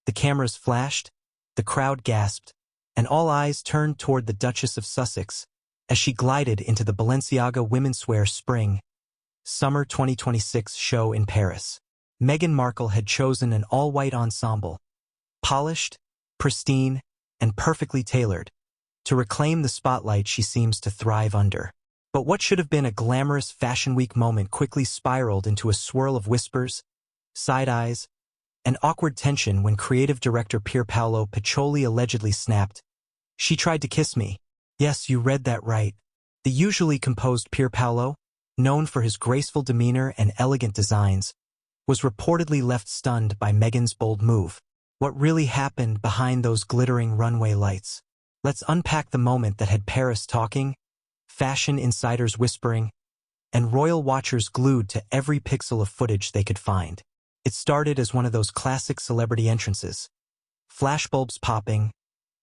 The cameras flashed, the crowd gasped, and all eyes turned toward the Duchess of Sussex as she glided into the Balenciaga Womenswear Spring/Summer 2026 show in Paris. Meghan Markle had chosen an all-white ensemble, polished, pristine, and perfectly tailored, to reclaim the spotlight she seems to thrive under. But what should have been a glamorous Fashion Week moment quickly spiraled into a swirl of whispers, side eyes, and awkward tension when creative director Pierpaolo Piccioli allegedly snapped, "She tried to kiss me." Yes, you read that right. The usually composed Pierpaolo, known for his graceful demeanor and elegant designs, was reportedly left stunned by Meghan's bold move. What really happened behind those glittering runway lights? Let's unpack the moment that had Paris talking, fashion insiders whispering, and royal watchers glued to every pixel of footage they could find. It started as one of those classic celebrity entrances. Flashbulbs popping,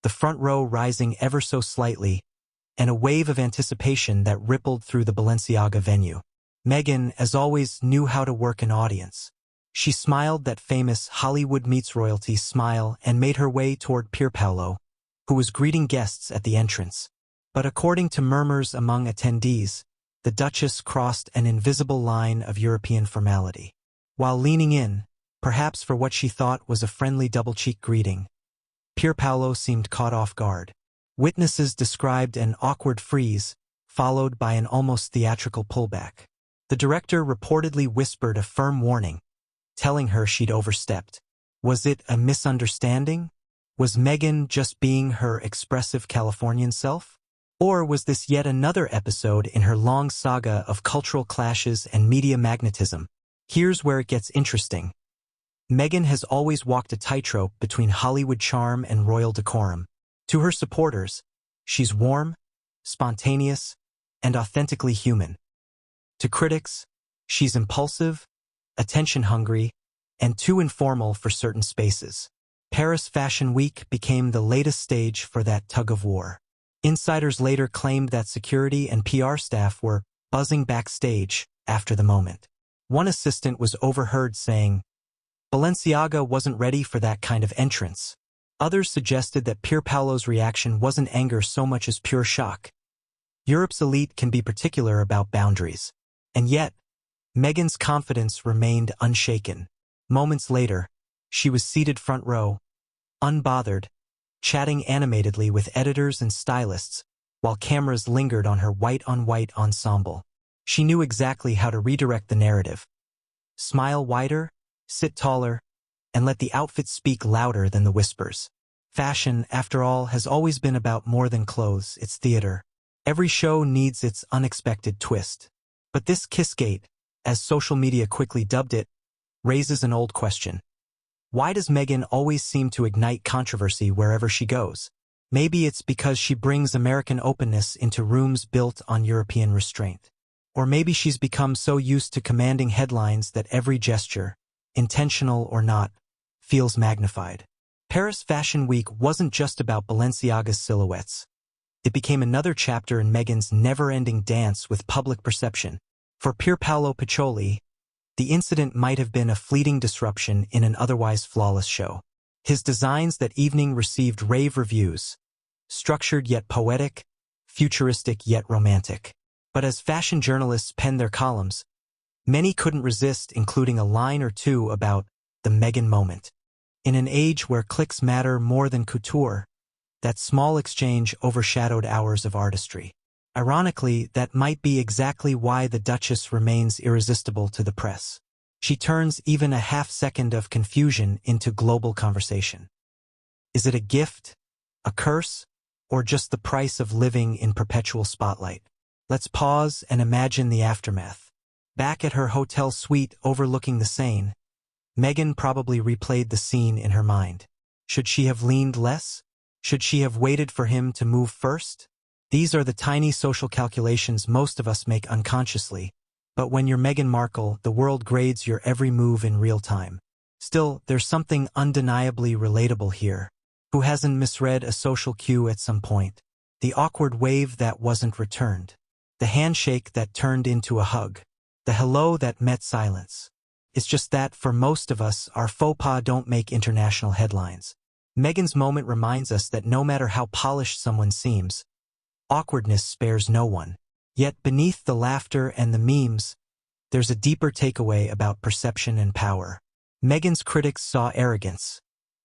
the front row rising ever so slightly, and a wave of anticipation that rippled through the Balenciaga venue. Meghan, as always, knew how to work an audience. She smiled that famous Hollywood meets royalty smile and made her way toward Pierpaolo, who was greeting guests at the entrance. But according to murmurs among attendees, the Duchess crossed an invisible line of European formality. While leaning in, perhaps for what she thought was a friendly double-cheek greeting, Pierpaolo seemed caught off guard. Witnesses described an awkward freeze, followed by an almost theatrical pullback. The director reportedly whispered a firm warning, telling her she'd overstepped. Was it a misunderstanding? Was Meghan just being her expressive Californian self? Or was this yet another episode in her long saga of cultural clashes and media magnetism? Here's where it gets interesting. Meghan has always walked a tightrope between Hollywood charm and royal decorum. To her supporters, she's warm, spontaneous, and authentically human. To critics, she's impulsive, attention-hungry, and too informal for certain spaces. Paris Fashion Week became the latest stage for that tug-of-war. Insiders later claimed that security and PR staff were buzzing backstage after the moment. One assistant was overheard saying, "Balenciaga wasn't ready for that kind of entrance." Others suggested that Pierpaolo's reaction wasn't anger so much as pure shock. Europe's elite can be particular about boundaries. And yet, Meghan's confidence remained unshaken. Moments later, she was seated front row, unbothered, chatting animatedly with editors and stylists, while cameras lingered on her white-on-white ensemble. She knew exactly how to redirect the narrative. Smile wider, sit taller, and let the outfit speak louder than the whispers. Fashion, after all, has always been about more than clothes, it's theater. Every show needs its unexpected twist. But this Kissgate, as social media quickly dubbed it, raises an old question. Why does Meghan always seem to ignite controversy wherever she goes? Maybe it's because she brings American openness into rooms built on European restraint. Or maybe she's become so used to commanding headlines that every gesture, intentional or not, feels magnified. Paris Fashion Week wasn't just about Balenciaga's silhouettes. It became another chapter in Meghan's never-ending dance with public perception. For Pierpaolo Piccioli, the incident might have been a fleeting disruption in an otherwise flawless show. His designs that evening received rave reviews, structured yet poetic, futuristic yet romantic. But as fashion journalists penned their columns, many couldn't resist including a line or two about the Meghan moment. In an age where clicks matter more than couture, that small exchange overshadowed hours of artistry. Ironically, that might be exactly why the Duchess remains irresistible to the press. She turns even a half-second of confusion into global conversation. Is it a gift, a curse, or just the price of living in perpetual spotlight? Let's pause and imagine the aftermath. Back at her hotel suite overlooking the Seine, Meghan probably replayed the scene in her mind. Should she have leaned less? Should she have waited for him to move first? These are the tiny social calculations most of us make unconsciously. But when you're Meghan Markle, the world grades your every move in real time. Still, there's something undeniably relatable here. Who hasn't misread a social cue at some point? The awkward wave that wasn't returned. The handshake that turned into a hug. The hello that met silence. It's just that, for most of us, our faux pas don't make international headlines. Meghan's moment reminds us that no matter how polished someone seems, awkwardness spares no one. Yet beneath the laughter and the memes, there's a deeper takeaway about perception and power. Meghan's critics saw arrogance.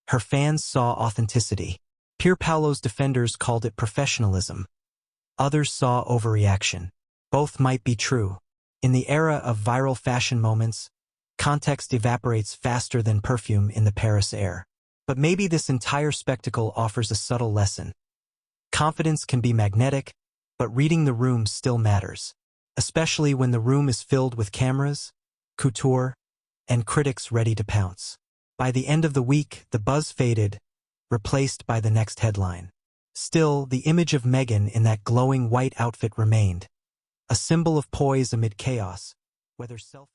Her fans saw authenticity. Pierpaolo's defenders called it professionalism. Others saw overreaction. Both might be true. In the era of viral fashion moments, context evaporates faster than perfume in the Paris air. But maybe this entire spectacle offers a subtle lesson. Confidence can be magnetic, but reading the room still matters, especially when the room is filled with cameras, couture, and critics ready to pounce. By the end of the week, the buzz faded, replaced by the next headline. Still, the image of Meghan in that glowing white outfit remained, a symbol of poise amid chaos, whether self